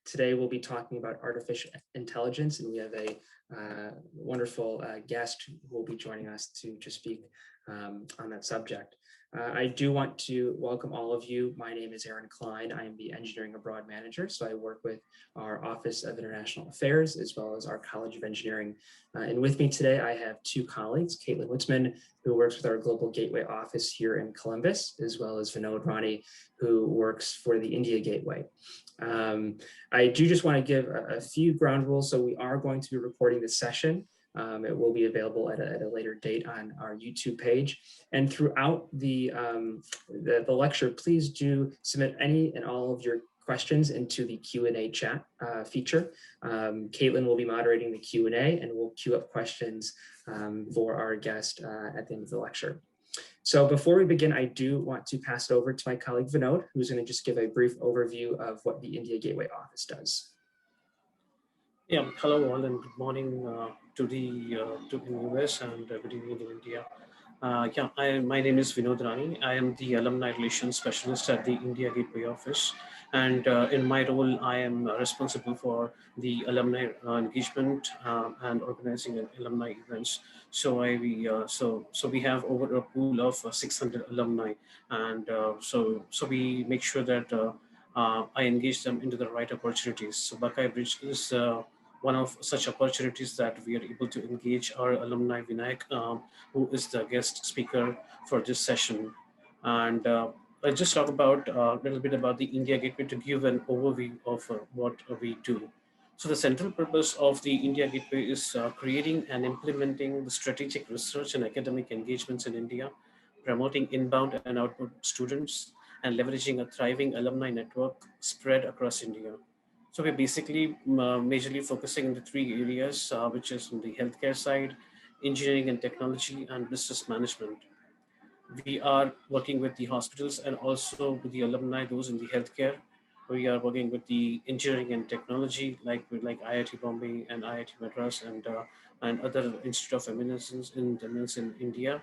Today we'll be talking about artificial intelligence, and we have a wonderful guest who will be joining us to speak on that subject. I do want to welcome all of you. My name is Aaron Klein. I am the Engineering Abroad Manager, so I work with our Office of International Affairs as well as our College of Engineering. And with me today, I have two colleagues, Caitlin Witzman, who works with our Global Gateway Office here in Columbus, as well as Vinod Rani, who works for the India Gateway. I do just want to give a few ground rules. So we are going to be recording this session. It will be available at a later date on our YouTube page. And throughout the lecture, please do submit any and all of your questions into the Q&A chat feature. Caitlin will be moderating the Q&A, and we'll queue up questions for our guest at the end of the lecture. So before we begin, I do want to pass it over to my colleague Vinod, who's going to just give a brief overview of what the India Gateway Office does. Yeah, hello all, and good morning to the US and good evening in India. My name is Vinod Rani. I am the Alumni Relations Specialist at the India Gateway Office, and in my role, I am responsible for the alumni engagement and organizing alumni events. So we have over a pool of 600 alumni, and so we make sure that I engage them into the right opportunities. So Buckeye Bridge is one of such opportunities that we are able to engage our alumni Vinayak, who is the guest speaker for this session. And I'll just talk about a little bit about the India Gateway to give an overview of what we do. So the central purpose of the India Gateway is creating and implementing the strategic research and academic engagements in India, promoting inbound and outbound students, and leveraging a thriving alumni network spread across India. So we're basically majorly focusing in the three areas, which is on the healthcare side, engineering and technology, and business management. We are working with the hospitals and also with the alumni, those in the healthcare. We are working with the engineering and technology, like IIT Bombay and IIT Madras and other Institute of Eminence in India.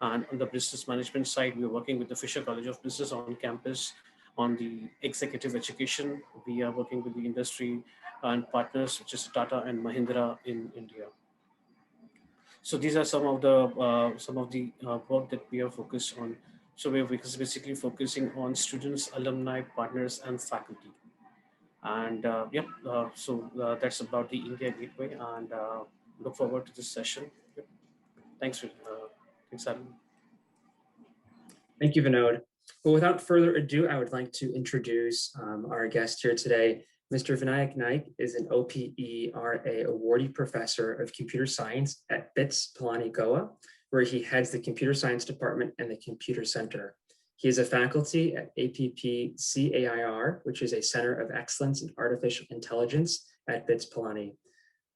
And on the business management side, we're working with the Fisher College of Business on campus. On the executive education, we are working with the industry and partners, which is Tata and Mahindra in India. So these are some of the work that we are focused on. So we're basically focusing on students, alumni, partners, and faculty. And that's about the India Gateway, and look forward to this session. Yep. Thanks, Alan. Thank you, Vinod. Well, without further ado, I would like to introduce our guest here today. Mr. Vinayak Naik is an APPCAIR awardee professor of computer science at BITS Pilani, Goa, where he heads the computer science department and the computer center. He is a faculty at APPCAIR, which is a center of excellence in artificial intelligence at BITS Pilani.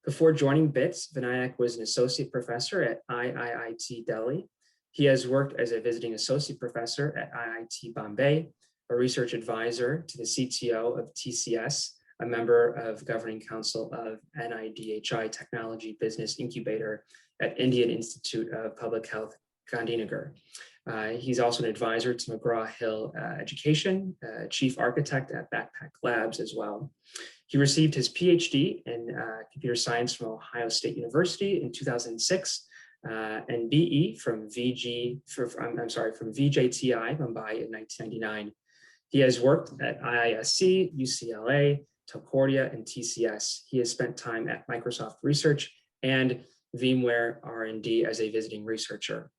Before joining BITS, Vinayak was an associate professor at IIT Delhi. He has worked as a visiting associate professor at IIT Bombay, a research advisor to the CTO of TCS, a member of governing council of NIDHI Technology Business Incubator at Indian Institute of Public Health, Gandhinagar. He's also an advisor to McGraw-Hill Education, chief architect at Backpack Labs as well. He received his PhD in computer science from Ohio State University in 2006. And BE from VJTI Mumbai in 1999. He has worked at IISc, UCLA, Telcordia, and TCS. He has spent time at Microsoft Research and VMware R&D as a visiting researcher.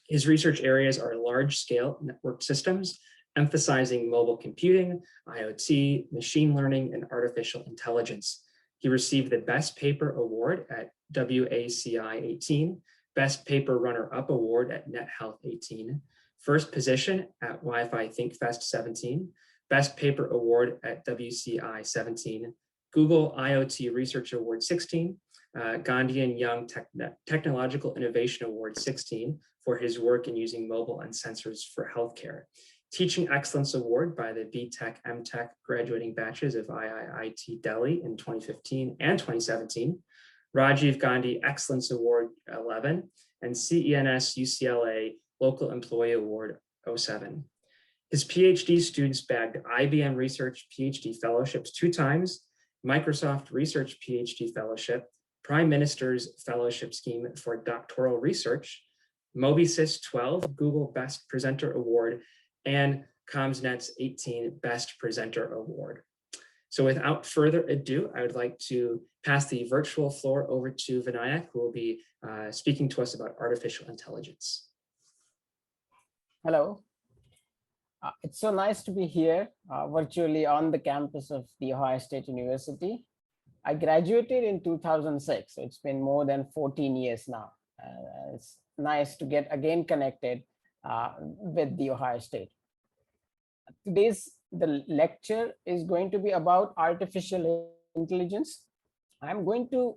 His research areas are large-scale network systems, emphasizing mobile computing, IoT, machine learning, and artificial intelligence. He received the Best Paper Award at WACI 18, Best Paper Runner-Up Award at NetHealth 18, First Position at Wi-Fi ThinkFest 17, Best Paper Award at WCI 17, Google IoT Research Award 16, Gandhian Young Technological Innovation Award 16 for his work in using mobile and sensors for healthcare. Teaching Excellence Award by the BTech MTech graduating batches of IIT Delhi in 2015 and 2017, Rajiv Gandhi Excellence Award 11, and CENS UCLA Local Employee Award 07. His PhD students bagged IBM Research PhD fellowships 2 times, Microsoft Research PhD fellowship, Prime Minister's Fellowship Scheme for Doctoral Research, MobiSys 12 Google Best Presenter Award, and CommsNet's 18 Best Presenter Award. So without further ado, I would like to pass the virtual floor over to Vinayak, who will be speaking to us about artificial intelligence. Hello. It's so nice to be here virtually on the campus of The Ohio State University. I graduated in 2006. It's been more than 14 years now. It's nice to get again connected with The Ohio State. The lecture is going to be about artificial intelligence. I'm going to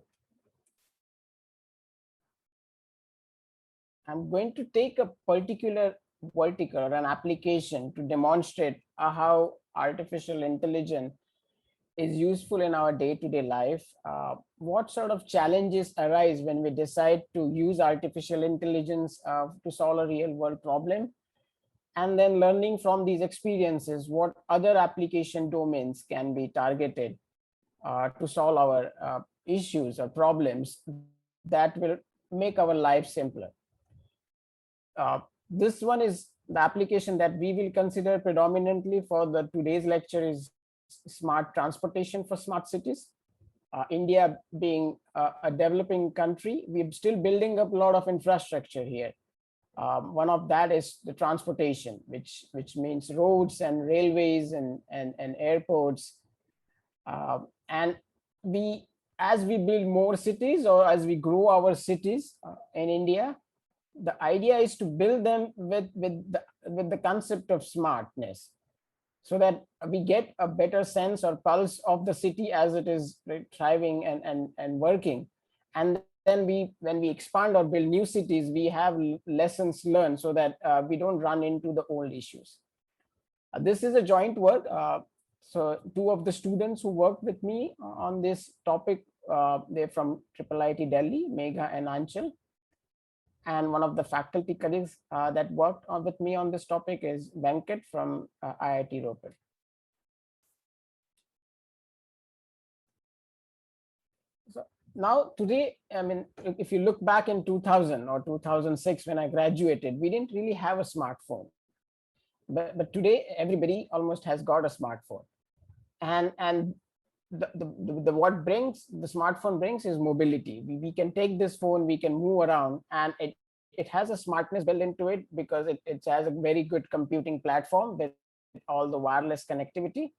take a particular vertical or an application to demonstrate how artificial intelligence is useful in our day-to-day life. What sort of challenges arise when we decide to use artificial intelligence to solve a real-world problem? And then learning from these experiences, what other application domains can be targeted to solve our issues or problems that will make our life simpler. This one is the application that we will consider predominantly for today's lecture is smart transportation for smart cities. India being a developing country, we're still building up a lot of infrastructure here. One of that is the transportation, which means roads and railways and airports. And as we build more cities or as we grow our cities in India, the idea is to build them with the concept of smartness, so that we get a better sense or pulse of the city as it is thriving and working. And then when we expand or build new cities, we have lessons learned so that we don't run into the old issues. This is a joint work. So 2 of the students who worked with me on this topic, they're from IIIT Delhi, Megha and Anchal. And one of the faculty colleagues that worked with me on this topic is Venkat from IIT Ropar. So now today, I mean, if you look back in 2000 or 2006, when I graduated, we didn't really have a smartphone. But today, everybody almost has got a smartphone. And what the smartphone brings is mobility. We can take this phone, we can move around, and it has a smartness built into it because it has a very good computing platform with all the wireless connectivity.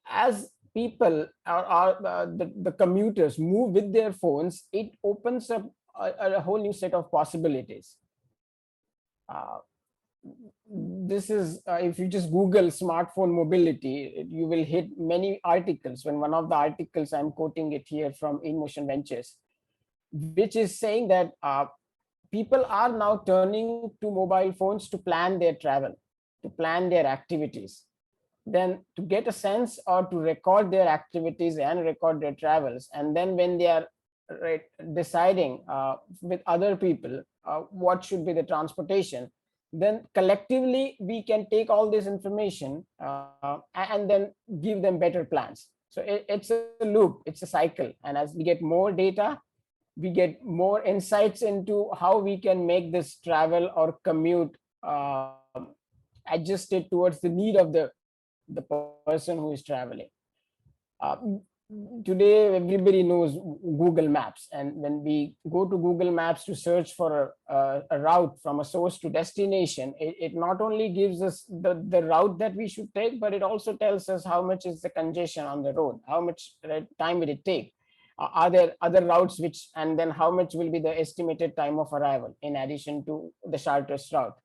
As people the commuters move with their phones, it opens up a whole new set of possibilities. This is if you just Google smartphone mobility, you will hit many articles. When one of the articles, I'm quoting it here from InMotion Ventures, which is saying that people are now turning to mobile phones to plan their travel, to plan their activities, then to get a sense or to record their activities and record their travels. And then when they are deciding with other people what should be the transportation, then collectively we can take all this information and then give them better plans. So it's a loop, it's a cycle. And as we get more data, we get more insights into how we can make this travel or commute adjusted towards the need of the person who is traveling. Today, everybody knows Google Maps. And when we go to Google Maps to search for a route from a source to destination, it not only gives us the route that we should take, but it also tells us how much is the congestion on the road, how much time will it take. Are there other routes and then how much will be the estimated time of arrival in addition to the shortest route.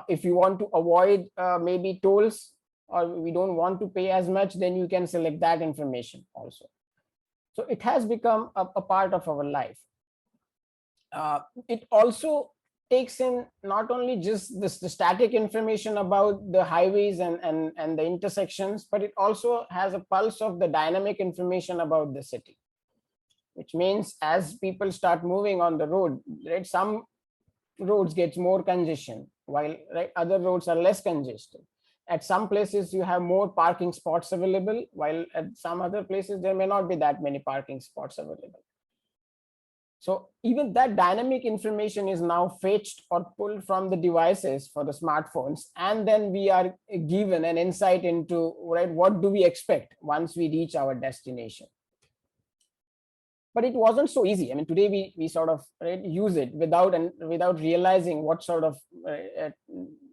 If you want to avoid maybe tolls, or we don't want to pay as much, then you can select that information also. So it has become a part of our life. It also takes in not only just the static information about the highways and the intersections, but it also has a pulse of the dynamic information about the city, which means as people start moving on the road, right, some roads gets more congestion, while other roads are less congested. At some places you have more parking spots available, while at some other places there may not be that many parking spots available. So even that dynamic information is now fetched or pulled from the devices for the smartphones, and then we are given an insight into what do we expect once we reach our destination. But it wasn't so easy. I mean, today we sort of use it without realizing what sort of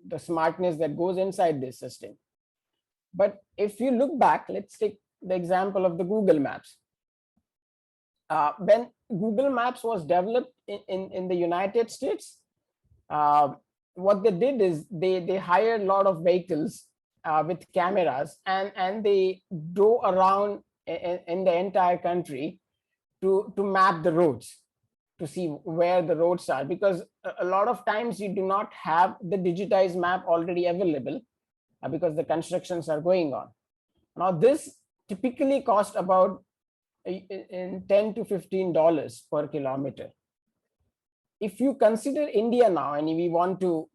the smartness that goes inside this system. But if you look back, let's take the example of the Google Maps. When Google Maps was developed in the United States, what they did is they hired a lot of vehicles with cameras, and they drove around in the entire country to map the roads, to see where the roads are, because a lot of times you do not have the digitized map already available because the constructions are going on. Now this typically cost about $10 to $15 per kilometer. If you consider India now, and we want to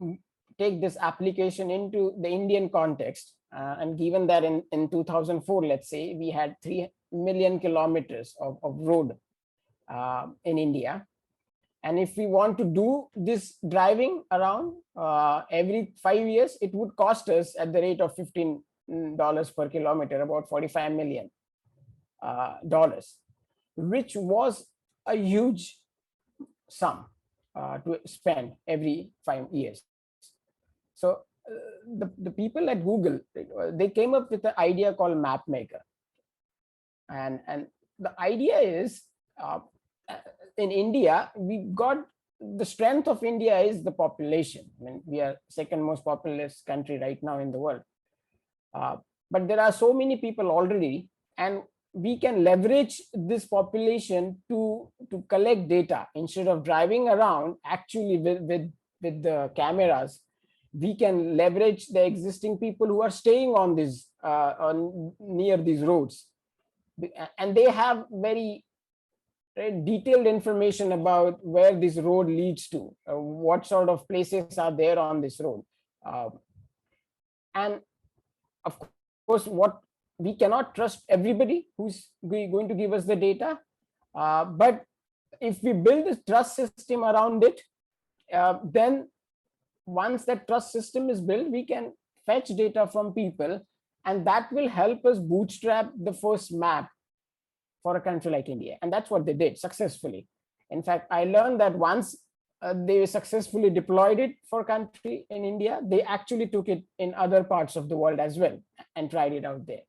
take this application into the Indian context, and given that in 2004, let's say, we had 3 million kilometers of road in India. And if we want to do this driving around every 5 years, it would cost us at the rate of $15 per kilometer, about $45 million, which was a huge sum to spend every 5 years. So the people at Google, they came up with an idea called MapMaker. And the idea is, in India, we've got the strength of India is the population. I mean, we are second most populous country right now in the world. But there are so many people already, and we can leverage this population to collect data. Instead of driving around actually with the cameras, we can leverage the existing people who are staying on these near these roads, and they have very detailed information about where this road leads to, what sort of places are there on this road, and of course, what we cannot trust everybody who's going to give us the data, but if we build a trust system around it, then once that trust system is built, we can fetch data from people, and that will help us bootstrap the first map for a country like India. And that's what they did successfully. In fact, I learned that once they successfully deployed it for a country in India, they actually took it in other parts of the world as well and tried it out there.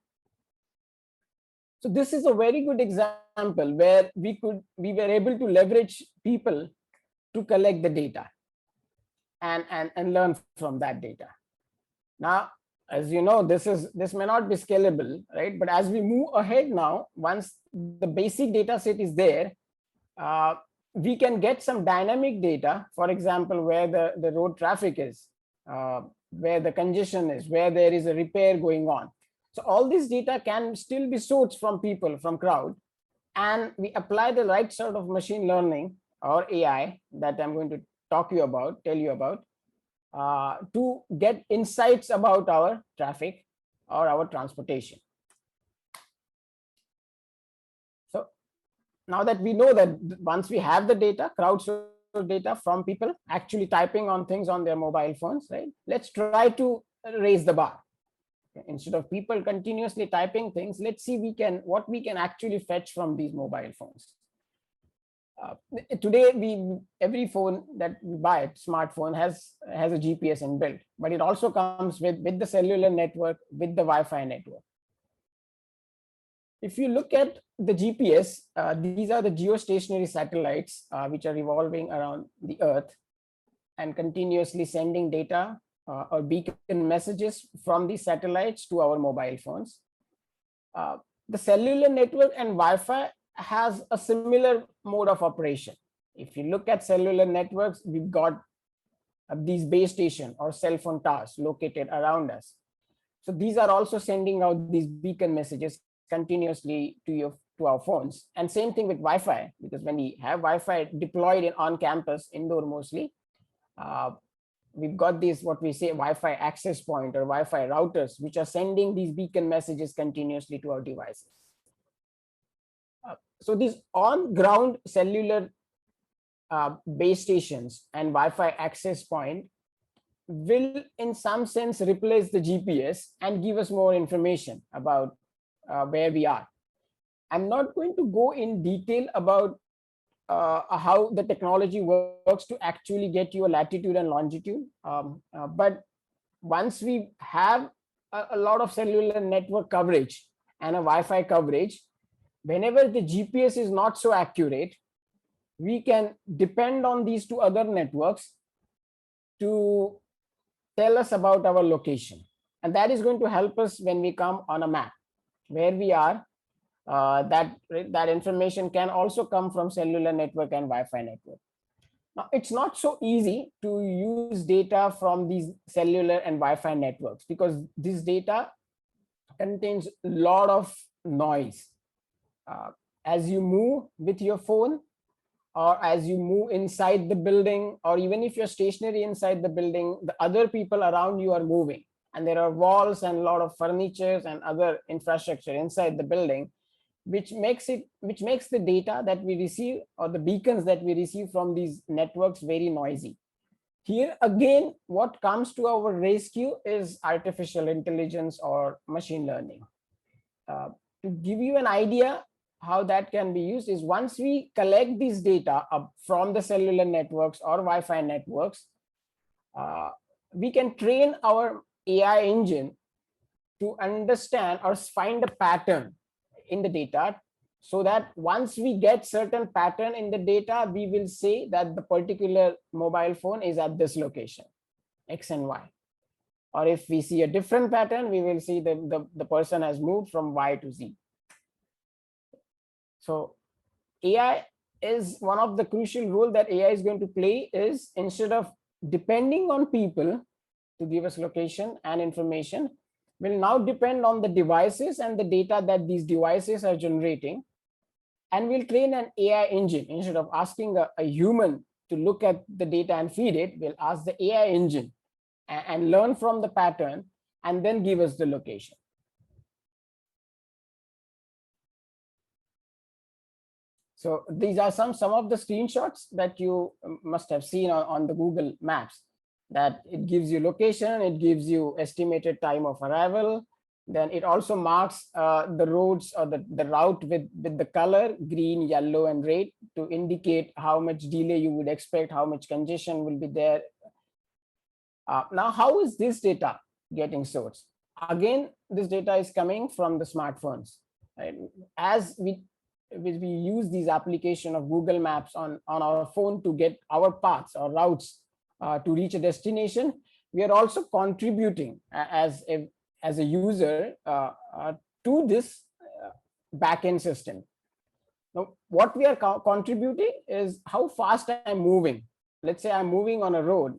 So this is a very good example where we were able to leverage people to collect the data and learn from that data. Now, as you know, this may not be scalable, right? But as we move ahead now, once the basic data set is there, we can get some dynamic data, for example, where the road traffic is, where the congestion is, where there is a repair going on. So all this data can still be sourced from people, from crowd, and we apply the right sort of machine learning or AI that I'm going to tell you about, to get insights about our traffic or our transportation. So now that we know that once we have the data, crowdsourced data from people actually typing on things on their mobile phones, right? Let's try to raise the bar. Instead of people continuously typing things, let's see what we can actually fetch from these mobile phones. Today, every phone that we buy, smartphone, has a GPS inbuilt, but it also comes with the cellular network, with the Wi-Fi network. If you look at the GPS, these are the geostationary satellites which are revolving around the Earth and continuously sending data or beacon messages from these satellites to our mobile phones. The cellular network and Wi-Fi has a similar mode of operation. If you look at cellular networks, we've got these base station or cell phone towers located around us. So these are also sending out these beacon messages continuously to our phones. And same thing with Wi-Fi, because when we have Wi-Fi deployed on campus, indoor mostly, we've got these, what we say, Wi-Fi access point or Wi-Fi routers, which are sending these beacon messages continuously to our devices. So these on-ground cellular base stations and Wi-Fi access point will in some sense replace the GPS and give us more information about where we are. I'm not going to go in detail about how the technology works to actually get you a latitude and longitude. But once we have a lot of cellular network coverage and a Wi-Fi coverage, whenever the GPS is not so accurate, we can depend on these two other networks to tell us about our location. And that is going to help us when we come on a map where we are. That information can also come from cellular network and Wi-Fi network. Now, it's not so easy to use data from these cellular and Wi-Fi networks because this data contains a lot of noise. As you move with your phone, or as you move inside the building, or even if you're stationary inside the building, the other people around you are moving. And there are walls and a lot of furniture and other infrastructure inside the building, which makes the data that we receive or the beacons that we receive from these networks very noisy. Here again, what comes to our rescue is artificial intelligence or machine learning. To give you an idea how that can be used is once we collect these data from the cellular networks or Wi-Fi networks, we can train our AI engine to understand or find a pattern in the data, so that once we get certain pattern in the data, we will say that the particular mobile phone is at this location, X and Y. Or if we see a different pattern, we will see that the person has moved from Y to Z. So AI is one of the crucial role that AI is going to play is, instead of depending on people to give us location and information, will now depend on the devices and the data that these devices are generating. And we'll train an AI engine. Instead of asking a human to look at the data and feed it, we'll ask the AI engine and learn from the pattern and then give us the location. So these are some of the screenshots that you must have seen on the Google Maps, that it gives you location, it gives you estimated time of arrival. Then it also marks the roads or the route with the color green, yellow, and red to indicate how much delay you would expect, how much congestion will be there. Now, how is this data getting sourced? Again, this data is coming from the smartphones. Right? As we use these application of Google Maps on our phone to get our paths or routes to reach a destination, we are also contributing as a user to this backend system. Now, what we are contributing is how fast I'm moving. Let's say I'm moving on a road,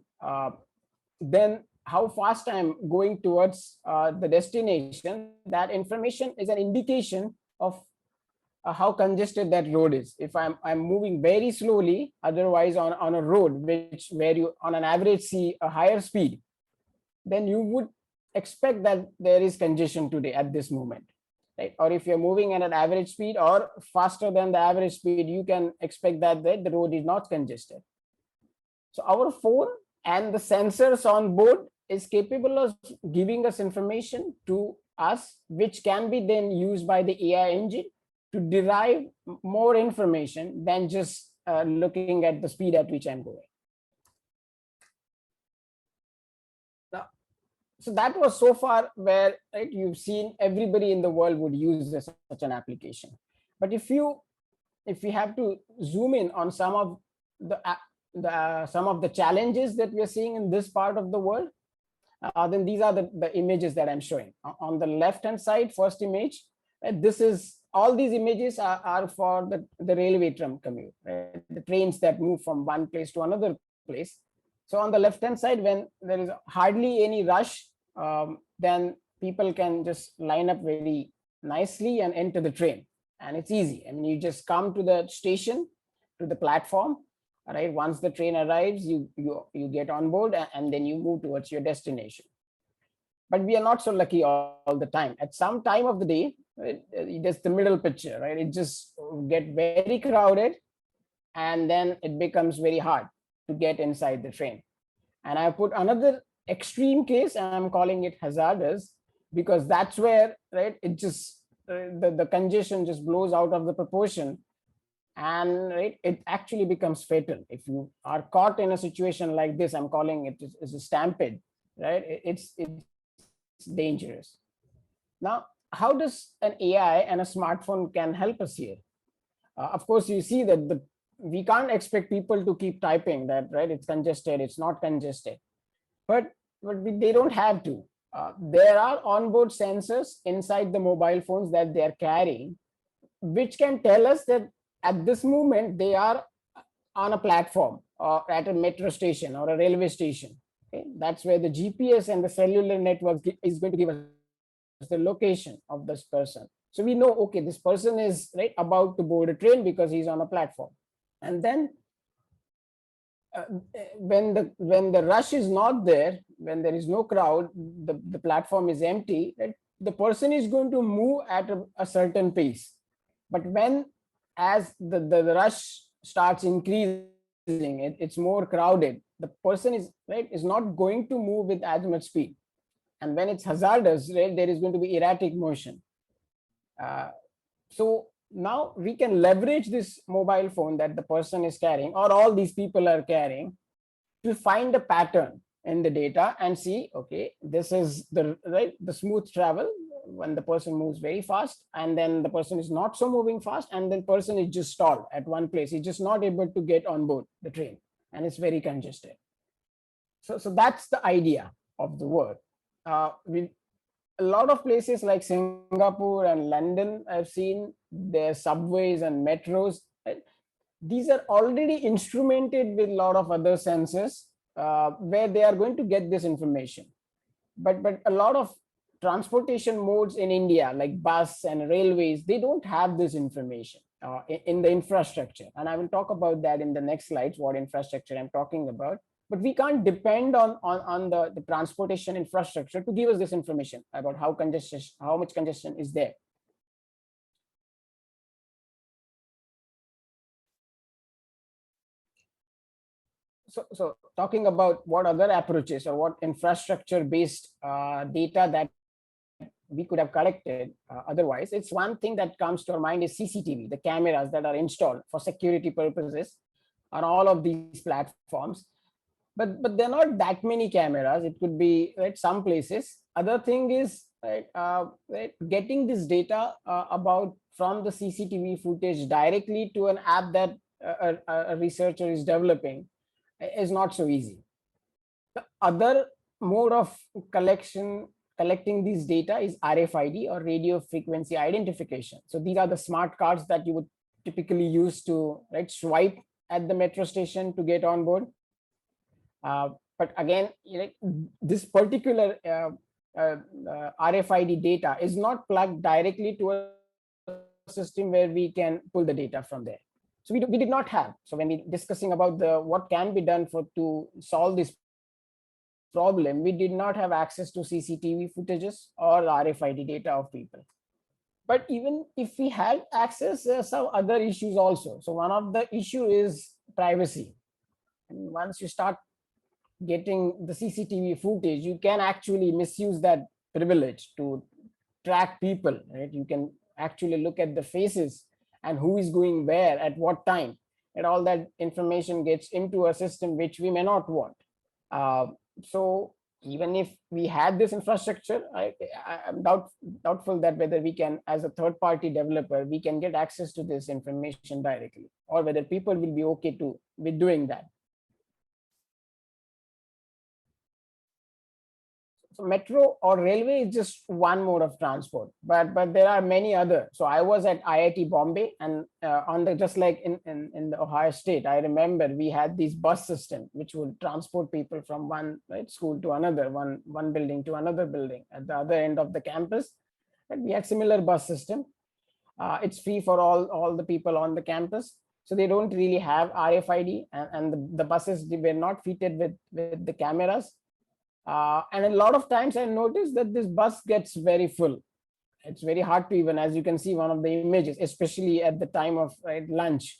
then how fast I'm going towards the destination. That information is an indication of how congested that road is. If I'm moving very slowly, otherwise on a road where you on an average see a higher speed, then you would expect that there is congestion today at this moment, right? Or if you're moving at an average speed or faster than the average speed, you can expect that the road is not congested. So our phone and the sensors on board is capable of giving us information to us, which can be then used by the AI engine to derive more information than just looking at the speed at which I'm going. Now, so that was so far where, right, you've seen everybody in the world would use such an application. But if we have to zoom in on some of the challenges that we are seeing in this part of the world, then these are the images that I'm showing. On the left-hand side, first image, this is all these images are for the railway tram commute, right? The trains that move from one place to another place. So on the left-hand side, when there is hardly any rush, then people can just line up very nicely and enter the train. And it's easy. I mean, you just come to the station, to the platform, right? Once the train arrives, you get on board and then you move towards your destination. But we are not so lucky all the time. At some time of the day, there's the middle picture, right? It just get very crowded, and then it becomes very hard to get inside the train. And I put another extreme case, and I'm calling it hazardous, because that's where, right, it just the congestion just blows out of the proportion, and right, it actually becomes fatal if you are caught in a situation like this. I'm calling it as a stampede, right? It's dangerous. Now, how does an AI and a smartphone can help us here? Of course, you see that we can't expect people to keep typing that, right? It's congested, it's not congested, but they don't have to. There are onboard sensors inside the mobile phones that they are carrying, which can tell us that at this moment they are on a platform or at a metro station or a railway station. Okay? That's where the GPS and the cellular network is going to give us the location of this person. So we know, okay, this person is right about to board a train because he's on a platform. And then uh, when the rush is not there, when there is no crowd, the platform is empty, right? The person is going to move at a certain pace. But when as the rush starts increasing, it's more crowded, the person is not going to move with as much speed. And when it's hazardous, right, there is going to be erratic motion. So now we can leverage this mobile phone that the person is carrying or all these people are carrying to find a pattern in the data and see, okay, this is the smooth travel when the person moves very fast, and then the person is not so moving fast, and then person is just stalled at one place. He's just not able to get on board the train, and it's very congested. So that's the idea of the work. With a lot of places like Singapore and London, I've seen their subways and metros. Right? These are already instrumented with a lot of other sensors where they are going to get this information. But a lot of transportation modes in India, like bus and railways, they don't have this information in the infrastructure. And I will talk about that in the next slides, what infrastructure I'm talking about. But we can't depend on the transportation infrastructure to give us this information about how much congestion is there. So talking about what other approaches or what infrastructure based data that we could have collected otherwise, it's one thing that comes to our mind is CCTV, the cameras that are installed for security purposes on all of these platforms. But there are not that many cameras. It could be right some places. Other thing is getting this data about from the CCTV footage directly to an app that a researcher is developing is not so easy. The other mode of collecting these data is RFID, or radio frequency identification. So these are the smart cards that you would typically use to swipe at the metro station to get on board. But again, this particular RFID data is not plugged directly to a system where we can pull the data from there. So we did not have. So when we discussing about what can be done to solve this problem, we did not have access to CCTV footages or RFID data of people. But even if we had access, there are some other issues also. So one of the issue is privacy. And once you start getting the CCTV footage, you can actually misuse that privilege to track people, right? You can actually look at the faces and who is going where at what time, and all that information gets into a system which we may not want. So even if we had this infrastructure, I'm doubtful that whether we can, as a third-party developer, we can get access to this information directly, or whether people will be okay with doing that. So metro or railway is just one mode of transport, but there are many other. So I was at IIT Bombay, and just like in the Ohio State, I remember we had this bus system which would transport people from one school to another, one building to another building at the other end of the campus. And we had similar bus system. It's free for all the people on the campus. So they don't really have RFID, and the buses, they were not fitted with the cameras. And a lot of times I noticed that this bus gets very full. It's very hard to even, as you can see one of the images, especially at the time of lunch.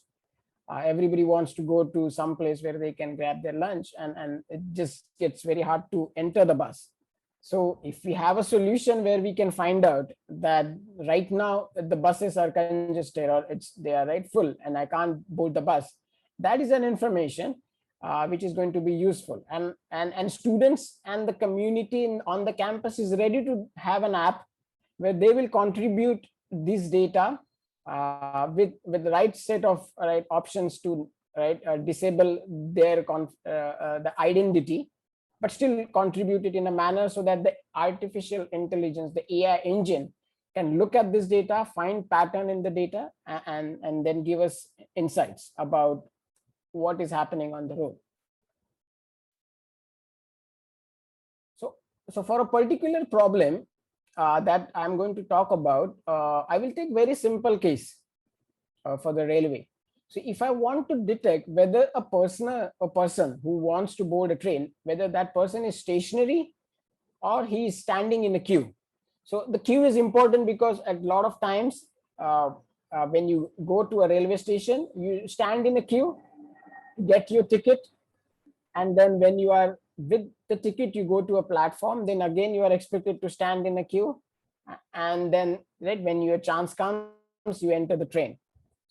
Everybody wants to go to some place where they can grab their lunch, and it just gets very hard to enter the bus. So if we have a solution where we can find out that right now the buses are congested, or they are full and I can't board the bus, that is an information which is going to be useful. And students and the community on the campus is ready to have an app where they will contribute this data with the right set of options to disable their the identity, but still contribute it in a manner so that the artificial intelligence, the AI engine, can look at this data, find pattern in the data, and then give us insights about what is happening on the road. So for a particular problem that I'm going to talk about, I will take very simple case for the railway. So if I want to detect whether a person who wants to board a train, whether that person is stationary or he is standing in a queue. So the queue is important because a lot of times when you go to a railway station, you stand in a queue, get your ticket, and then when you are with the ticket, you go to a platform, then again you are expected to stand in a queue, and then when your chance comes, you enter the train.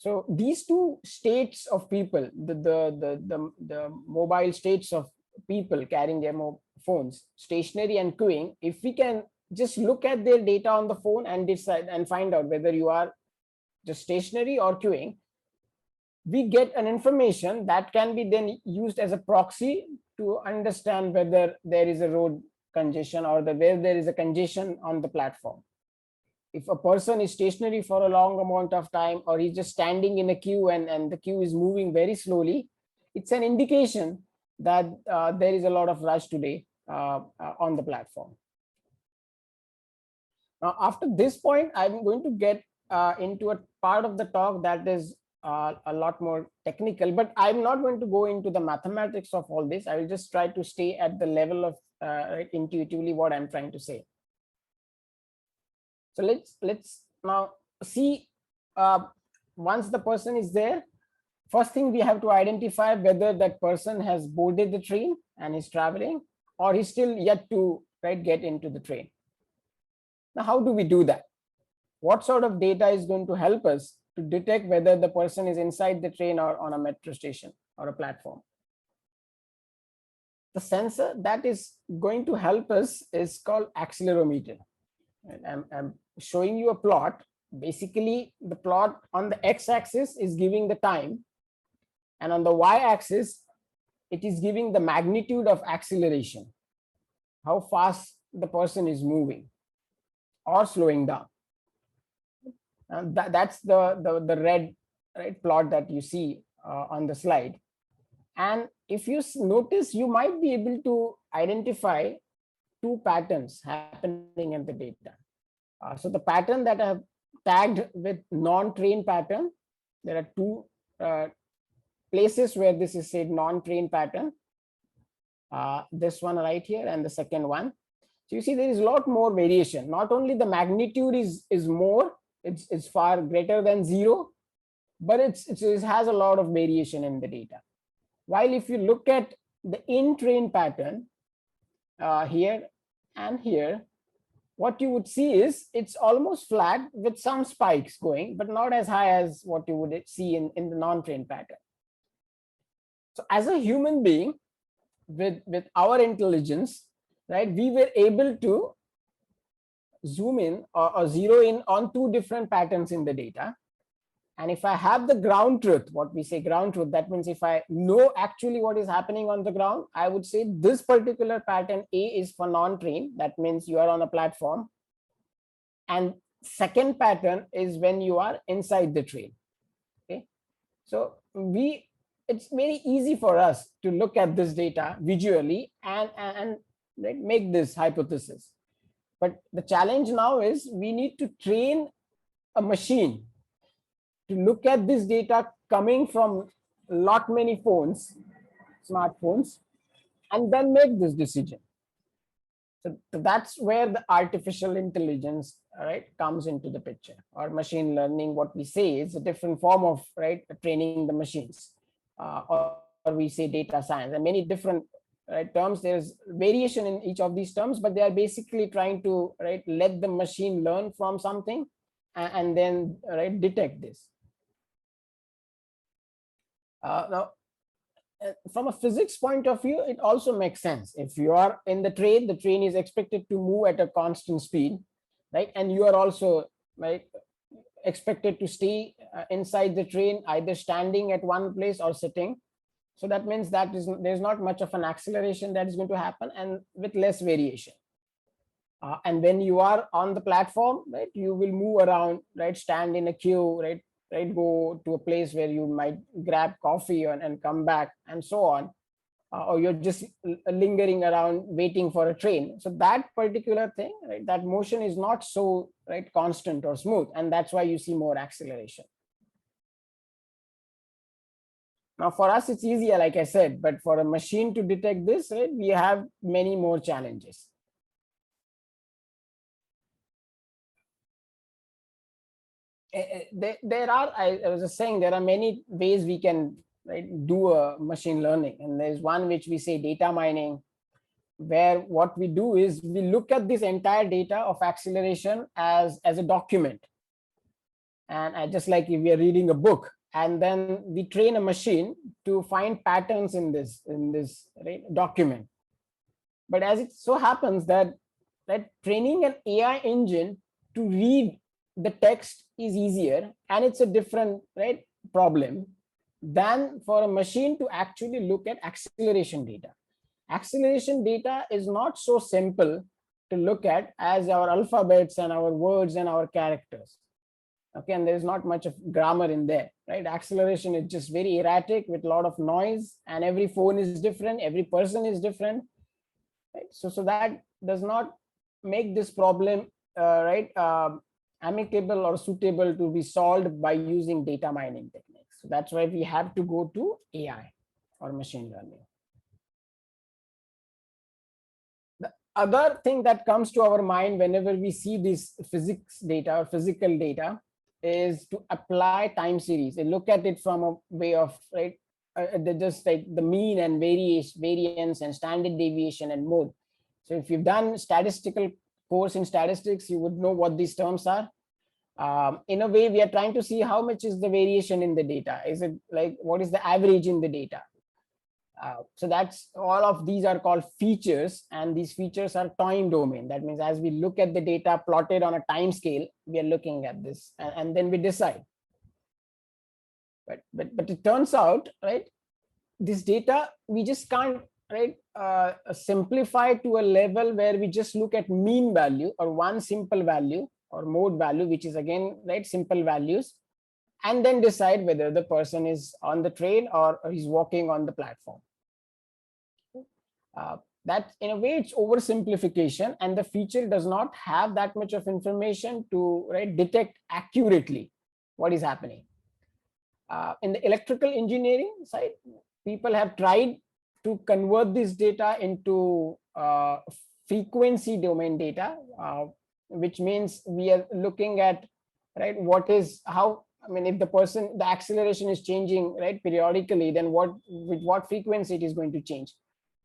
So these two states of people, the mobile states of people carrying their phones, stationary and queuing, if we can just look at their data on the phone and decide and find out whether you are just stationary or queuing, we get an information that can be then used as a proxy to understand whether there is a road congestion or where there is a congestion on the platform. If a person is stationary for a long amount of time, or he's just standing in a queue and the queue is moving very slowly, it's an indication that there is a lot of rush today on the platform. Now, after this point, I'm going to get into a part of the talk that is a lot more technical, but I'm not going to go into the mathematics of all this. I will just try to stay at the level of intuitively what I'm trying to say. So let's now see, once the person is there, first thing we have to identify whether that person has boarded the train and is traveling, or he's still yet to get into the train. Now, how do we do that? What sort of data is going to help us to detect whether the person is inside the train or on a metro station or a platform? The sensor that is going to help us is called accelerometer. And I'm showing you a plot. Basically, the plot on the x-axis is giving the time, and on the y-axis, it is giving the magnitude of acceleration, how fast the person is moving or slowing down. And that's the red plot that you see on the slide. And if you notice, you might be able to identify two patterns happening in the data. So the pattern that I have tagged with non-train pattern, there are two places where this is said non-train pattern. This one right here and the second one. So you see there is a lot more variation. Not only the magnitude is more, it's far greater than 0, but it has a lot of variation in the data. While if you look at the in-train pattern here and here, what you would see is it's almost flat with some spikes going, but not as high as what you would see in the non-train pattern. So as a human being with our intelligence, we were able to zoom in or zero in on two different patterns in the data. And if I have the ground truth, what we say ground truth, that means if I know actually what is happening on the ground, I would say this particular pattern A is for non-train. That means you are on a platform. And second pattern is when you are inside the train. Okay. So it's very easy for us to look at this data visually and make this hypothesis. But the challenge now is we need to train a machine to look at this data coming from lot many phones, smartphones, and then make this decision. So that's where the artificial intelligence, right, comes into the picture, or machine learning. What we say is a different form of, right, training the machines, or we say data science, and many different, right, terms. There's variation in each of these terms, but they are basically trying to, right, let the machine learn from something and then, right, detect this. Now, from a physics point of view, it also makes sense. If you are in the train is expected to move at a constant speed, right? And you are also, right, expected to stay inside the train, either standing at one place or sitting. So that means that there's not much of an acceleration that is going to happen, and with less variation. And when you are on the platform, right, you will move around, right, stand in a queue, right, go to a place where you might grab coffee and come back and so on, or you're just lingering around waiting for a train. So that particular thing, right, that motion is not so, right, constant or smooth, and that's why you see more acceleration. Now for us it's easier, like I said, but for a machine to detect this, right, we have many more challenges. There are, I was just saying, there are many ways we can, right, do a machine learning, and there's one which we say data mining, where what we do is we look at this entire data of acceleration as a document, and just like if we are reading a book, and then we train a machine to find patterns in this right, document. But as it so happens that training an AI engine to read the text is easier, and it's a different, right, problem than for a machine to actually look at acceleration data. Acceleration data is not so simple to look at as our alphabets and our words and our characters. Okay, and there's not much of grammar in there, right? Acceleration is just very erratic with a lot of noise, and every phone is different, every person is different, right? So that does not make this problem right, amicable or suitable to be solved by using data mining techniques. So that's why we have to go to AI or machine learning. The other thing that comes to our mind whenever we see this physics data or physical data is to apply time series and look at it from a way of, right, just like the mean and variance and standard deviation and mode. So if you've done statistical course in statistics, you would know what these terms are. In a way, we are trying to see how much is the variation in the data. Is it like, what is the average in the data? So that's, all of these are called features, and these features are time domain. That means as we look at the data plotted on a time scale, we are looking at this, and then we decide. But it turns out, right, this data we just can't, right, simplify to a level where we just look at mean value or one simple value or mode value, which is again, right, simple values, and then decide whether the person is on the train or he's walking on the platform. That in a way it's oversimplification, and the feature does not have that much of information to, right, detect accurately what is happening. In the electrical engineering side, people have tried to convert this data into frequency domain data, which means we are looking at, right, what is, how, I mean, if the acceleration is changing, right, periodically, then with what frequency it is going to change.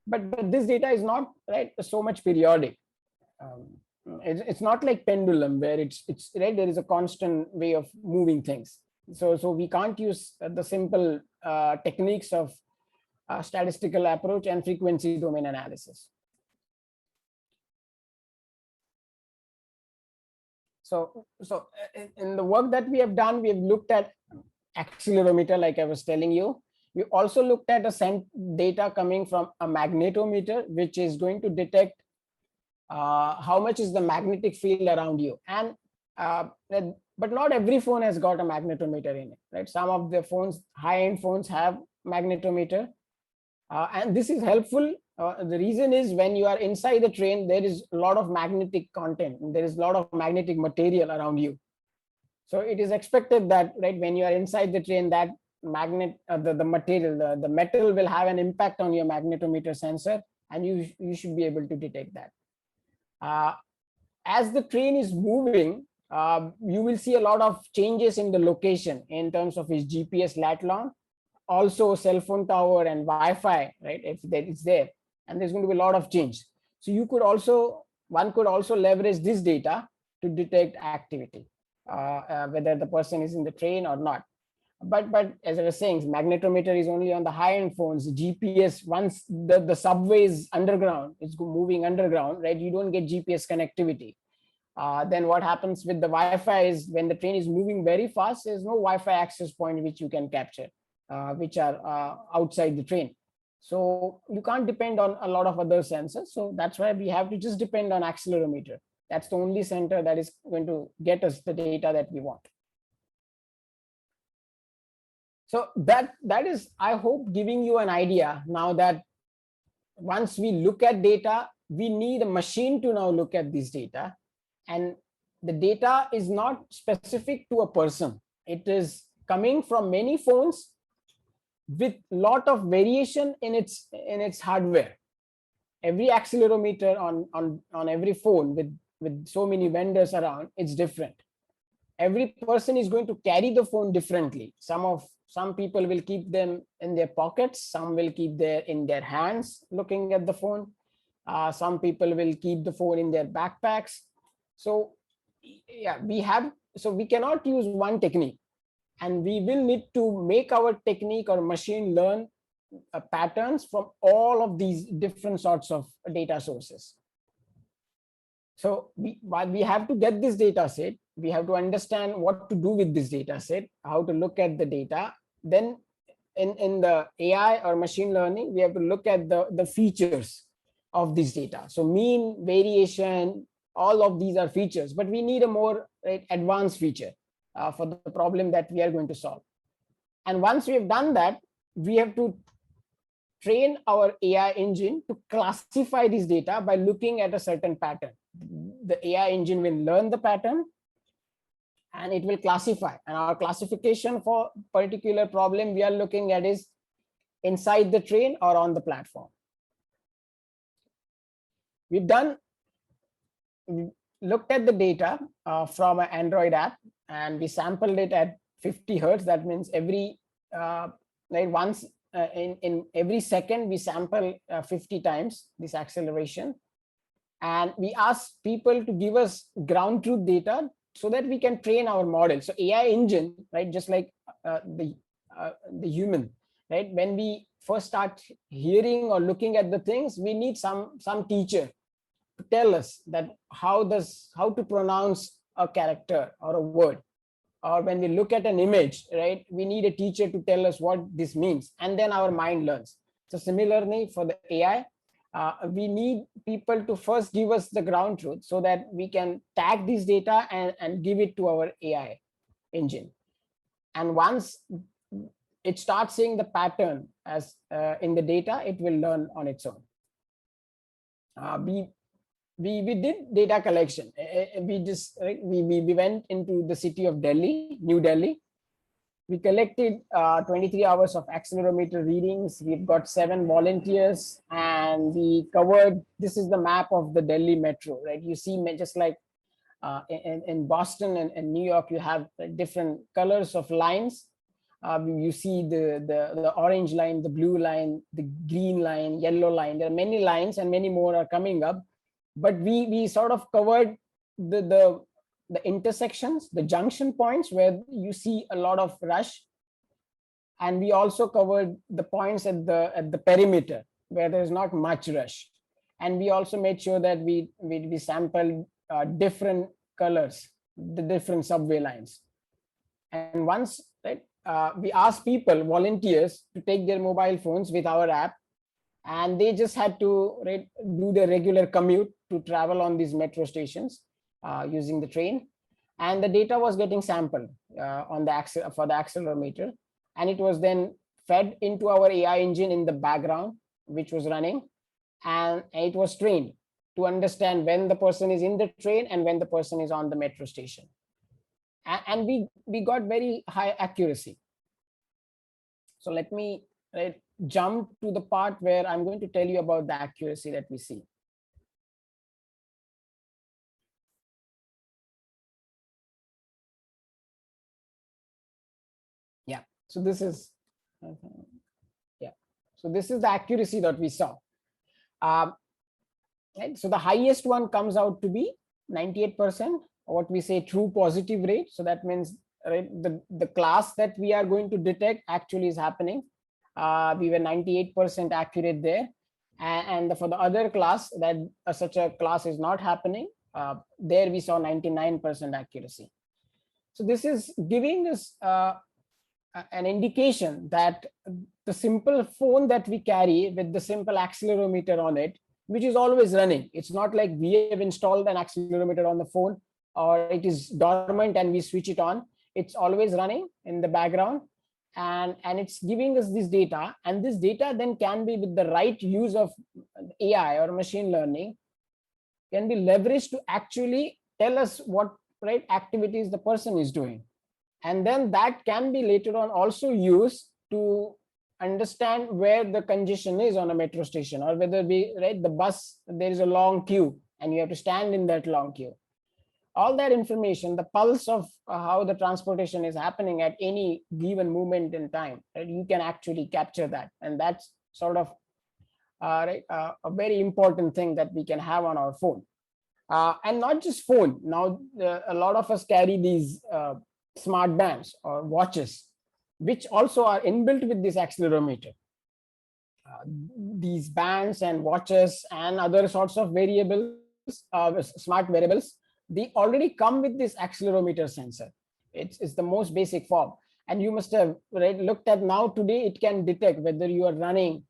But this data is not, right, so much periodic. It's not like pendulum where it's right, there is a constant way of moving things. So we can't use the simple techniques of statistical approach and frequency domain analysis. So in the work that we have done, we have looked at accelerometer, like I was telling you. We also looked at data coming from a magnetometer, which is going to detect how much is the magnetic field around you. And but not every phone has got a magnetometer in it, right? Some of the phones, high-end phones, have magnetometer, and this is helpful. The reason is when you are inside the train, there is a lot of magnetic content, there is a lot of magnetic material around you. So it is expected that, right, when you are inside the train, that the material, the metal will have an impact on your magnetometer sensor, and you should be able to detect that. As the train is moving, you will see a lot of changes in the location in terms of its GPS lat long, also cell phone tower and Wi-Fi, right? If that is there, and there's going to be a lot of change. So one could also leverage this data to detect activity, whether the person is in the train or not. But as I was saying, magnetometer is only on the high-end phones. GPS, once the subway is underground, it's moving underground, right? You don't get GPS connectivity. Then what happens with the Wi-Fi is when the train is moving very fast, there's no Wi-Fi access point which you can capture, which are outside the train. So you can't depend on a lot of other sensors. So that's why we have to just depend on accelerometer. That's the only center that is going to get us the data that we want. So that is, I hope, giving you an idea now that once we look at data, we need a machine to now look at this data. And the data is not specific to a person. It is coming from many phones with a lot of variation in its hardware. Every accelerometer on every phone with so many vendors around, it's different. Every person is going to carry the phone differently. Some people will keep them in their pockets. Some will keep in their hands looking at the phone. Some people will keep the phone in their backpacks. So yeah, we cannot use one technique, and we will need to make our technique or machine learn patterns from all of these different sorts of data sources. So while we have to get this data set, we have to understand what to do with this data set, how to look at the data. Then in the AI or machine learning, we have to look at the features of this data. So mean, variation, all of these are features, but we need a more advanced feature for the problem that we are going to solve. And once we have done that, we have to train our AI engine to classify this data by looking at a certain pattern. The AI engine will learn the pattern and it will classify. And our classification for particular problem we are looking at is inside the train or on the platform. We looked at the data from an Android app, and we sampled it at 50 hertz. That means every in every second we sample 50 times this acceleration, and we asked people to give us ground truth data so that we can train our model. So AI engine, right, just like the human, right? When we first start hearing or looking at the things, we need some teacher to tell us that how to pronounce a character or a word. Or when we look at an image, right, we need a teacher to tell us what this means, and then our mind learns. So similarly for the AI, we need people to first give us the ground truth so that we can tag this data and give it to our AI engine. And once it starts seeing the pattern as in the data, it will learn on its own. We did data collection. We went into the city of Delhi, New Delhi. We collected 23 hours of accelerometer readings. We've got 7 volunteers, and we covered. This is the map of the Delhi metro, right? You see, just like in Boston and New York, you have different colors of lines. You see the orange line, the blue line, the green line, yellow line. There are many lines, and many more are coming up. But we sort of covered the intersections, the junction points where you see a lot of rush, and we also covered the points at the perimeter where there's not much rush. And we also made sure that we sampled different colors, the different subway lines. And once we asked people, volunteers, to take their mobile phones with our app, and they just had to do the regular commute to travel on these metro stations using the train. And the data was getting sampled for the accelerometer, and it was then fed into our AI engine in the background, which was running, and it was trained to understand when the person is in the train and when the person is on the metro station. And we got very high accuracy. So let me jump to the part where I'm going to tell you about the accuracy that we see. Yeah, so this is, yeah, so this is the accuracy that we saw. Right? So the highest one comes out to be 98%, what we say true positive rate. So that means, right, the class that we are going to detect actually is happening. We were 98% accurate there. And for the other class that such a class is not happening, there we saw 99% accuracy. So this is giving us an indication that the simple phone that we carry with the simple accelerometer on it, which is always running. It's not like we have installed an accelerometer on the phone or it is dormant and we switch it on. It's always running in the background, and it's giving us this data. And this data then can be, with the right use of AI or machine learning, can be leveraged to actually tell us what right activities the person is doing. And then that can be later on also used to understand where the congestion is on a metro station, or whether the bus, there is a long queue and you have to stand in that long queue. All that information, the pulse of how the transportation is happening at any given moment in time, right, you can actually capture that. And that's sort of a very important thing that we can have on our phone. And not just phone. Now, a lot of us carry these smart bands or watches, which also are inbuilt with this accelerometer. These bands and watches and other sorts of variables, smart wearables, they already come with this accelerometer sensor. It's the most basic form. And you must have looked at now today, it can detect whether you are running,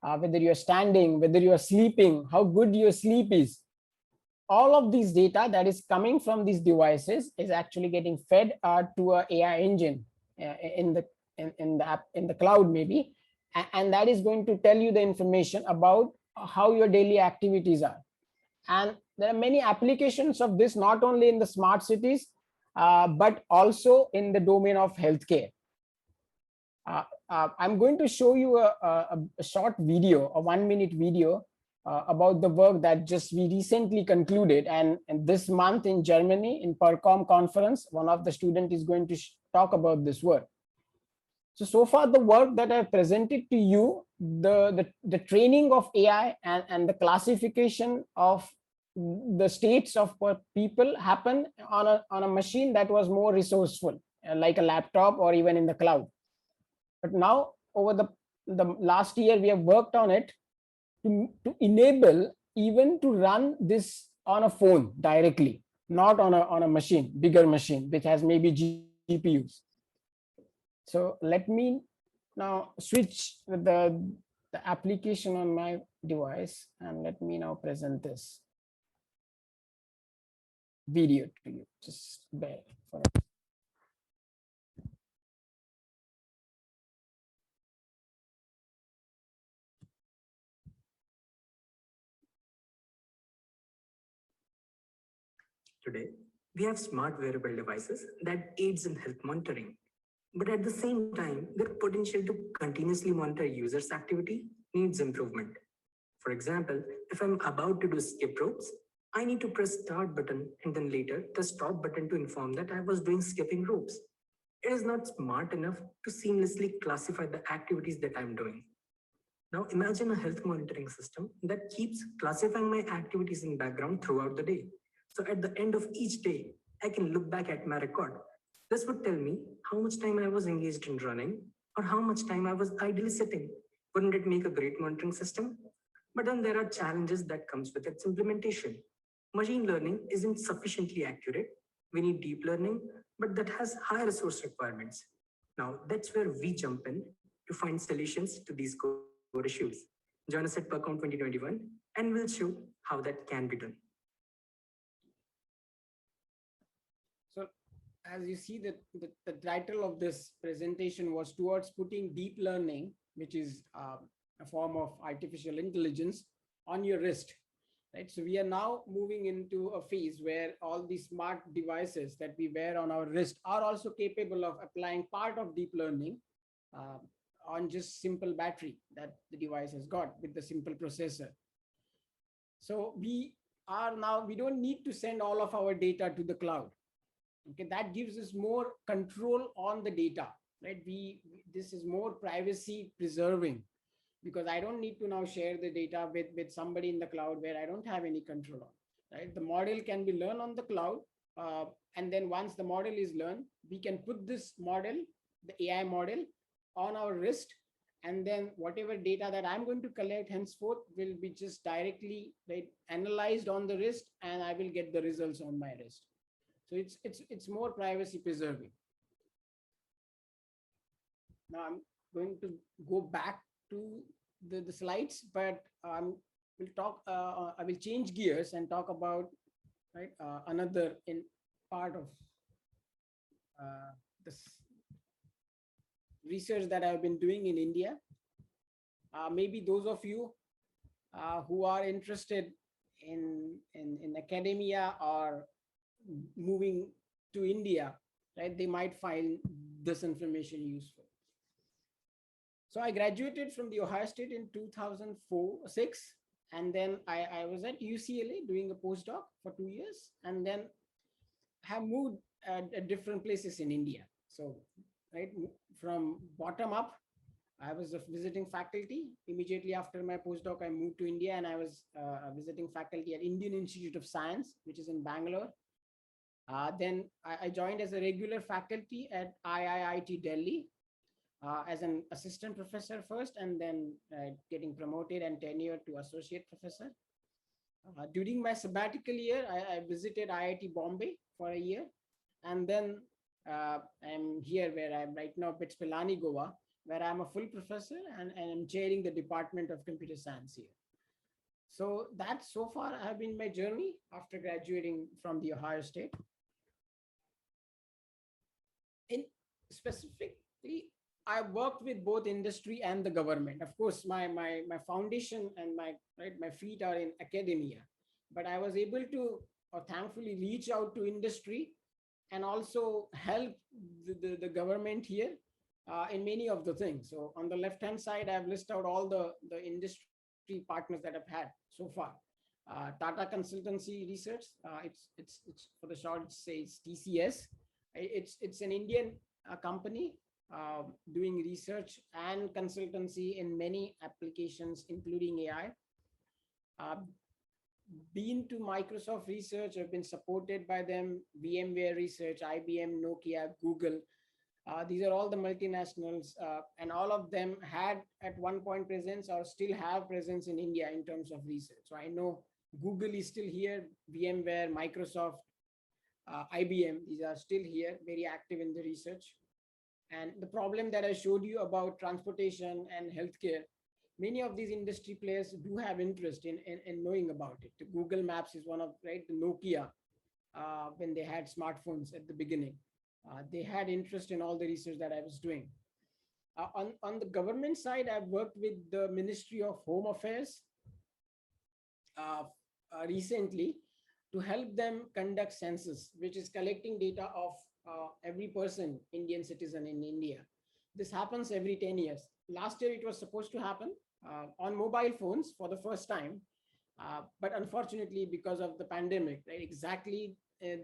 whether you are standing, whether you are sleeping, how good your sleep is. All of these data that is coming from these devices is actually getting fed to an AI engine in the cloud maybe, and that is going to tell you the information about how your daily activities are. And there are many applications of this, not only in the smart cities, but also in the domain of healthcare. I'm going to show you a short video, a 1-minute video about the work that just we recently concluded. And this month in Germany, in Percom conference, one of the students is going to talk about this work. So far, the work that I've presented to you, the training of AI and the classification of the states of people happen on a machine that was more resourceful, like a laptop or even in the cloud. But now, over the last year, we have worked on it to enable even to run this on a phone directly, not on a machine, bigger machine, which has maybe GPUs. So let me now switch the application on my device, and let me now present this video to you. Just bear for a Today, we have smart wearable devices that aids in health monitoring. But at the same time, their potential to continuously monitor users' activity needs improvement. For example, if I'm about to do skip ropes, I need to press start button and then later the stop button to inform that I was doing skipping ropes. It is not smart enough to seamlessly classify the activities that I'm doing. Now imagine a health monitoring system that keeps classifying my activities in background throughout the day. So at the end of each day, I can look back at my record. This would tell me how much time I was engaged in running or how much time I was idly sitting. Wouldn't it make a great monitoring system? But then there are challenges that comes with its implementation. Machine learning isn't sufficiently accurate. We need deep learning, but that has high resource requirements. Now that's where we jump in to find solutions to these core issues. Join us at PERCOM 2021 and we'll show how that can be done. So as you see, the title of this presentation was towards putting deep learning, which is a form of artificial intelligence, on your wrist. Right. So we are now moving into a phase where all these smart devices that we wear on our wrist are also capable of applying part of deep learning on just simple battery that the device has got with the simple processor. So we don't need to send all of our data to the cloud. Okay, that gives us more control on the data, right? This is more privacy preserving, because I don't need to now share the data with somebody in the cloud where I don't have any control on, right? The model can be learned on the cloud. And then once the model is learned, we can put this model, the AI model, on our wrist. And then whatever data that I'm going to collect henceforth will be just directly, right, analyzed on the wrist, and I will get the results on my wrist. So it's more privacy preserving. Now I'm going to go back to the slides, but I will change gears and talk about, right, another part of this research that I've been doing in India. Maybe those of you who are interested in academia or moving to India, right, they might find this information useful. So I graduated from the Ohio State in 2004-06, and then I was at UCLA doing a postdoc for 2 years, and then have moved at different places in India. So, right, from bottom up, I was a visiting faculty. Immediately after my postdoc, I moved to India, and I was a visiting faculty at Indian Institute of Science, which is in Bangalore. Then I joined as a regular faculty at IIT Delhi as an assistant professor first, and then getting promoted and tenured to associate professor. During my sabbatical year, I visited IIT Bombay for a year, and then I'm here where I'm right now, BITS Pilani, Goa, where I'm a full professor and I'm chairing the Department of Computer Science here. So that so far have been my journey after graduating from the Ohio State. In specifically, I worked with both industry and the government. Of course, my foundation and my feet are in academia, but I was able to thankfully reach out to industry and also help the government here in many of the things. So on the left-hand side, I've listed out all the industry partners that I've had so far. Tata Consultancy Research, it's for the short, it says TCS. It's an Indian company doing research and consultancy in many applications, including AI. Been to Microsoft Research, I've been supported by them, VMware Research, IBM, Nokia, Google. These are all the multinationals, and all of them had at one point presence or still have presence in India in terms of research. So I know Google is still here, VMware, Microsoft, IBM, these are still here, very active in the research. And the problem that I showed you about transportation and healthcare, many of these industry players do have interest in knowing about it. The Google Maps is one of, right, the Nokia, when they had smartphones at the beginning. They had interest in all the research that I was doing. On the government side, I've worked with the Ministry of Home Affairs recently to help them conduct census, which is collecting data of every person, Indian citizen in India. This happens every 10 years. Last year, it was supposed to happen on mobile phones for the first time. But unfortunately, because of the pandemic, right, exactly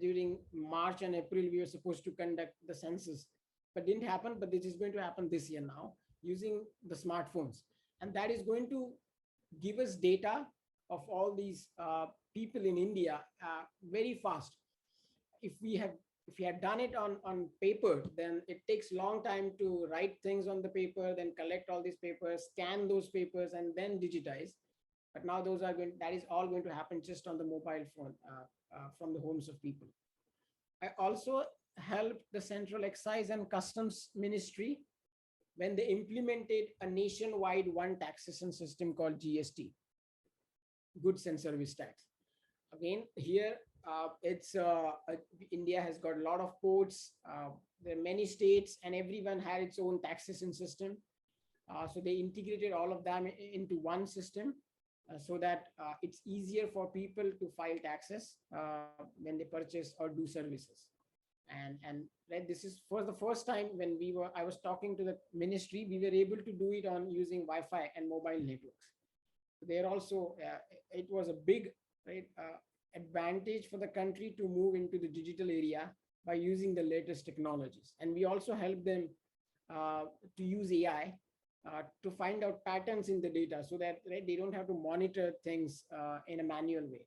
during March and April, we were supposed to conduct the census, but didn't happen. But this is going to happen this year now using the smartphones. And that is going to give us data of all these people in India very fast. If we had done it on paper, then it takes a long time to write things on the paper, then collect all these papers, scan those papers, and then digitize. But now that is all going to happen just on the mobile phone from the homes of people. I also helped the Central Excise and Customs Ministry when they implemented a nationwide one taxation system called GST, Goods and Service Tax. Again, here India has got a lot of ports. There are many states, and everyone had its own taxation system. So they integrated all of them into one system so that it's easier for people to file taxes when they purchase or do services. And right, this is for the first time when I was talking to the ministry, we were able to do it on using Wi-Fi and mobile networks. There also, it was a big, right, advantage for the country to move into the digital area by using the latest technologies. And we also help them to use AI to find out patterns in the data so that, right, they don't have to monitor things in a manual way.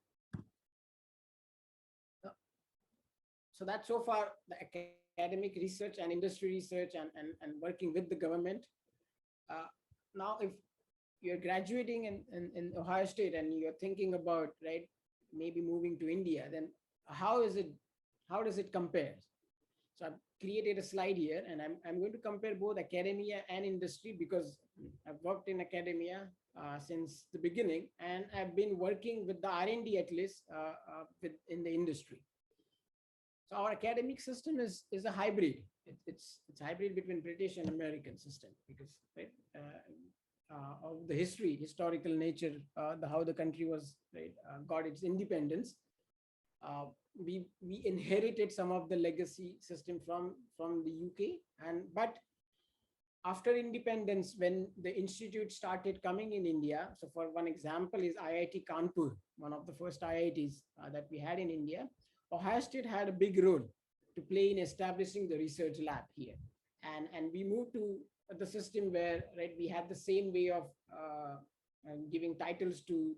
So that's so far the academic research and industry research and working with the government. Now, if you're graduating in Ohio State and you're thinking about, right, maybe moving to India, then how does it compare? So I've created a slide here, and I'm going to compare both academia and industry because I've worked in academia since the beginning, and I've been working with the R&D at least in the industry. So our academic system is a hybrid. It's hybrid between British and American system because, right, of the historical nature, how the country was, right, got its independence. We inherited some of the legacy system from the UK, but after independence, when the institute started coming in India, so for one example is IIT Kanpur, one of the first IITs that we had in India. Ohio State had a big role to play in establishing the research lab here, and we moved to the system where, right, we had the same way of giving titles to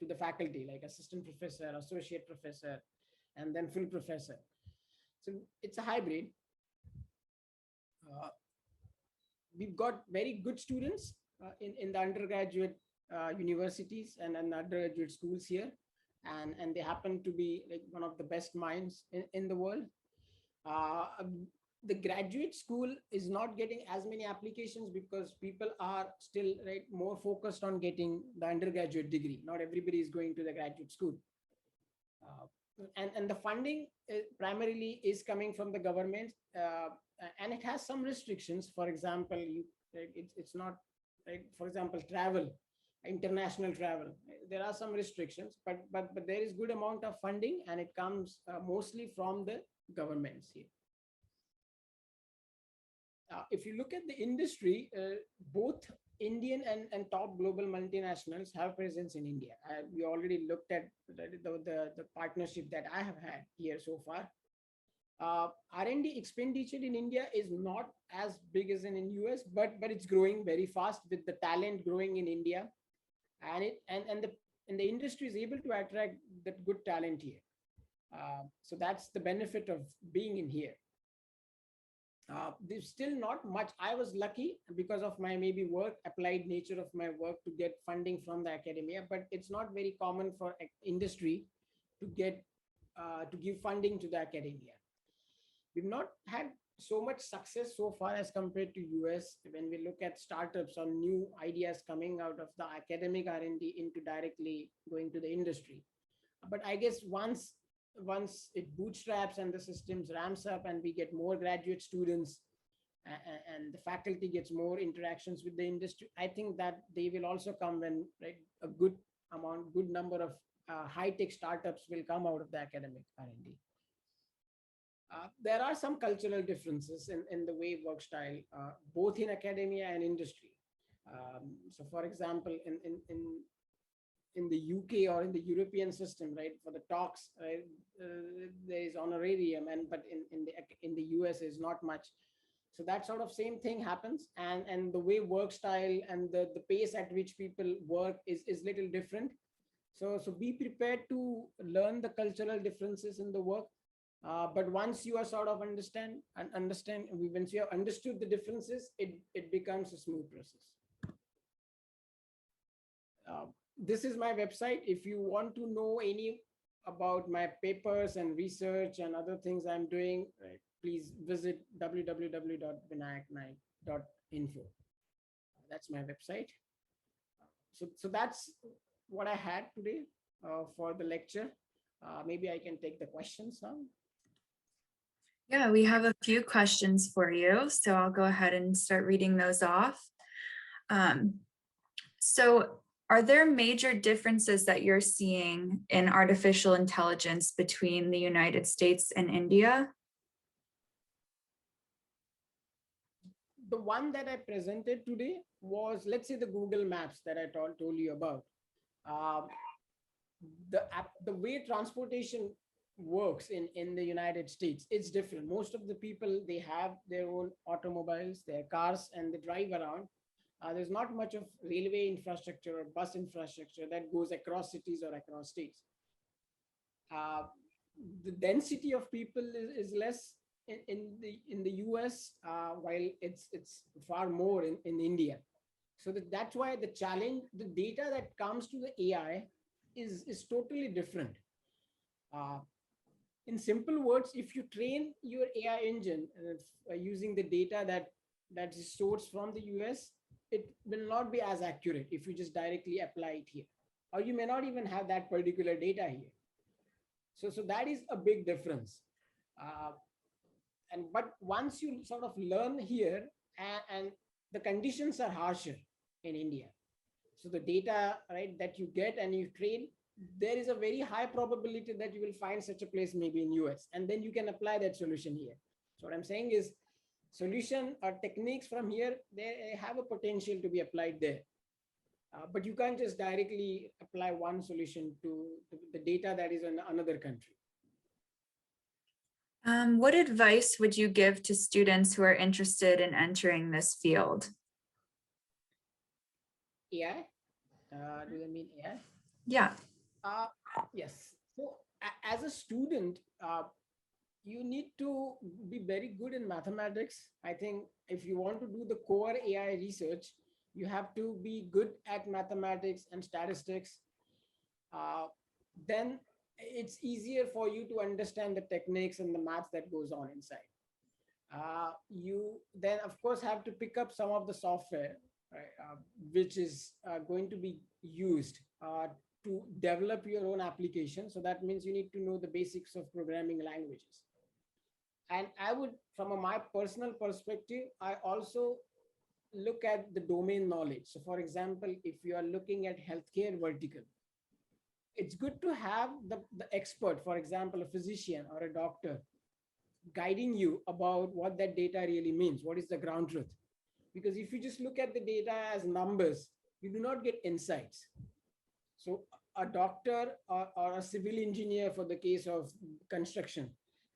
the faculty, like assistant professor, associate professor, and then full professor. So it's a hybrid. We've got very good students in the undergraduate universities and undergraduate schools here, and they happen to be like one of the best minds in the world. The graduate school is not getting as many applications because people are still, right, more focused on getting the undergraduate degree. Not everybody is going to the graduate school. And the funding primarily is coming from the government, and it has some restrictions. For example, it's not, right, for example, travel, international travel. There are some restrictions, but there is good amount of funding, and it comes mostly from the governments here. If you look at the industry, both Indian and top global multinationals have presence in India. We already looked at the partnership that I have had here so far. R&D expenditure in India is not as big as in US, but it's growing very fast with the talent growing in India, and the industry is able to attract that good talent here. So that's the benefit of being in here. There's still not much. I was lucky because of my maybe applied nature of my work to get funding from the academia, but it's not very common for industry to give funding to the academia. We've not had so much success so far as compared to US when we look at startups or new ideas coming out of the academic R&D into directly going to the industry. But I guess once it bootstraps and the systems ramps up and we get more graduate students and the faculty gets more interactions with the industry, I think that they will also come when, right, a good number of high-tech startups will come out of the academic R&D. There are some cultural differences in the way work style, both in academia and industry. So for example, in the UK or in the European system, right, for the talks, right, there is honorarium, but in the US is not much. So that sort of same thing happens, and the way work style and the pace at which people work is little different. So be prepared to learn the cultural differences in the work. But once you are sort of once you have understood the differences, it becomes a smooth process. This is my website. If you want to know any about my papers and research and other things I'm doing, right, please visit www.vinayaknaik.info. That's my website. So that's what I had today for the lecture. Maybe I can take the questions now. Yeah, we have a few questions for you, so I'll go ahead and start reading those off. So are there major differences that you're seeing in artificial intelligence between the United States and India? the one that I presented today was, let's say, the Google Maps that I told you about. Um, the way transportation works in the United States, it's different. Most of the people, they have their own automobiles, their cars, and they drive around. There's not much of railway infrastructure or bus infrastructure that goes across cities or across states. Uh, the density of people is less in the US, while it's far more in India. So that's why the challenge, the data that comes to the AI is totally different. Uh, in simple words, if you train your AI engine using the data that is sourced from the US, it will not be as accurate if you just directly apply it here, or you may not even have that particular data here. So that is a big difference. Uh, but once you sort of learn here, and the conditions are harsher in India. So the data, right, that you get and you train, there is a very high probability that you will find such a place maybe in US, and then you can apply that solution here. So what I'm saying is, solution or techniques from here, they have a potential to be applied there. But you can't just directly apply one solution to the data that is in another country. What advice would you give to students who are interested in entering this field? AI? Do they mean AI? Yeah. Yes. So as a student, you need to be very good in mathematics. I think if you want to do the core AI research, you have to be good at mathematics and statistics. Then it's easier for you to understand the techniques and the maths that goes on inside. You then, of course, have to pick up some of the software, right, which is going to be used to develop your own application. So that means you need to know the basics of programming languages. And I would, from my personal perspective, I also look at the domain knowledge. So for example, if you are looking at healthcare vertical, it's good to have the expert, for example, a physician or a doctor, guiding you about what that data really means. What is the ground truth? Because if you just look at the data as numbers, you do not get insights. So a doctor or a civil engineer, for the case of construction,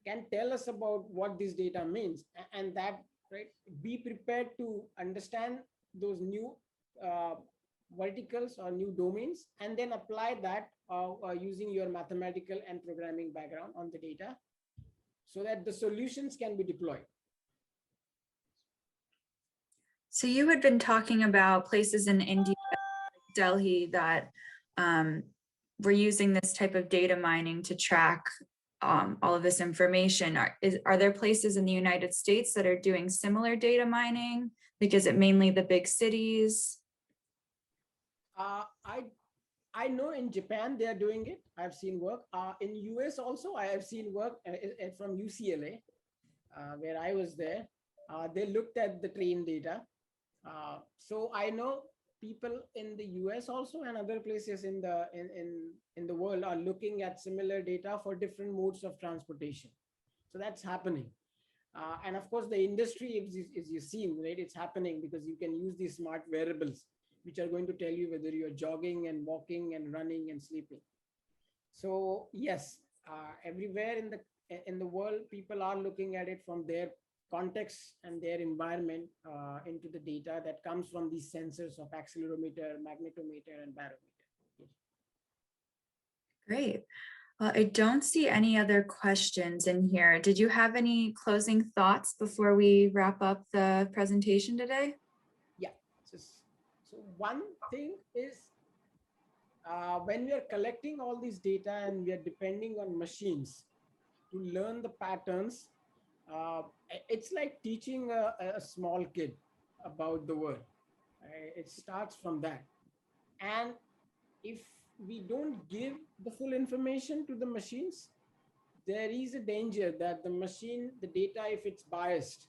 can tell us about what this data means, and that, right, be prepared to understand those new verticals or new domains, and then apply that using your mathematical and programming background on the data, so that the solutions can be deployed. So you had been talking about places in India, Delhi, that were using this type of data mining to track all of this information. Are there places in the United States that are doing similar data mining? Like, is it mainly the big cities? I know in Japan they are doing it. I've seen work. In US also, I have seen work from UCLA, where I was there. They looked at the train data. So I know people in the US also and other places in the world are looking at similar data for different modes of transportation. So that's happening. And of course, the industry, as you've seen, right, it's happening because you can use these smart wearables, which are going to tell you whether you're jogging and walking and running and sleeping. So yes, everywhere in the world, people are looking at it from their context and their environment into the data that comes from these sensors of accelerometer, magnetometer, and barometer. Great. I don't see any other questions in here. Did you have any closing thoughts before we wrap up the presentation today? Yeah. So one thing is, when we are collecting all these data and we are depending on machines to learn the patterns, it's like teaching a small kid about the world. It starts from that. And if we don't give the full information to the machines, there is a danger that the machine, the data, if it's biased,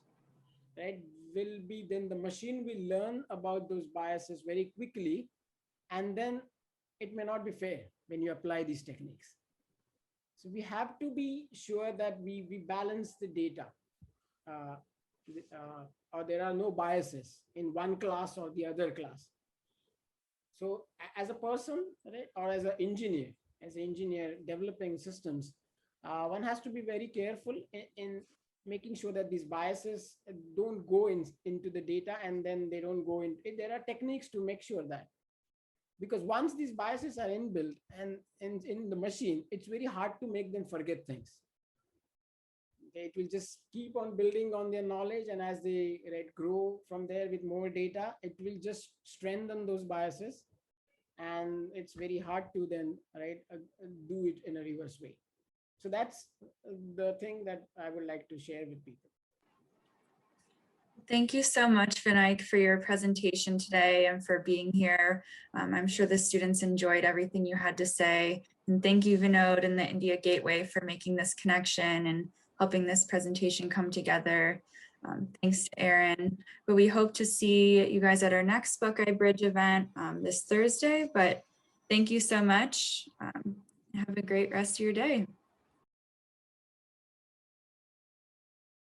right, then the machine will learn about those biases very quickly, and then it may not be fair when you apply these techniques. So we have to be sure that we balance the data. or there are no biases in one class or the other class. So as a person, right, or as an engineer developing systems, one has to be very careful in making sure that these biases don't go into the data, and then they don't go in. There are techniques to make sure that, because once these biases are inbuilt and in the machine, it's very hard to make them forget things. It will just keep on building on their knowledge, and as they grow from there with more data, it will just strengthen those biases, and it's very hard to then do it in a reverse way. So that's the thing that I would like to share with people. Thank you so much, Vinayak, for your presentation today and for being here. I'm sure the students enjoyed everything you had to say. And thank you, Vinod and the India Gateway, for making this connection and helping this presentation come together. Thanks to Aaron. But we hope to see you guys at our next Buckeye Bridge event this Thursday. But thank you so much. Have a great rest of your day.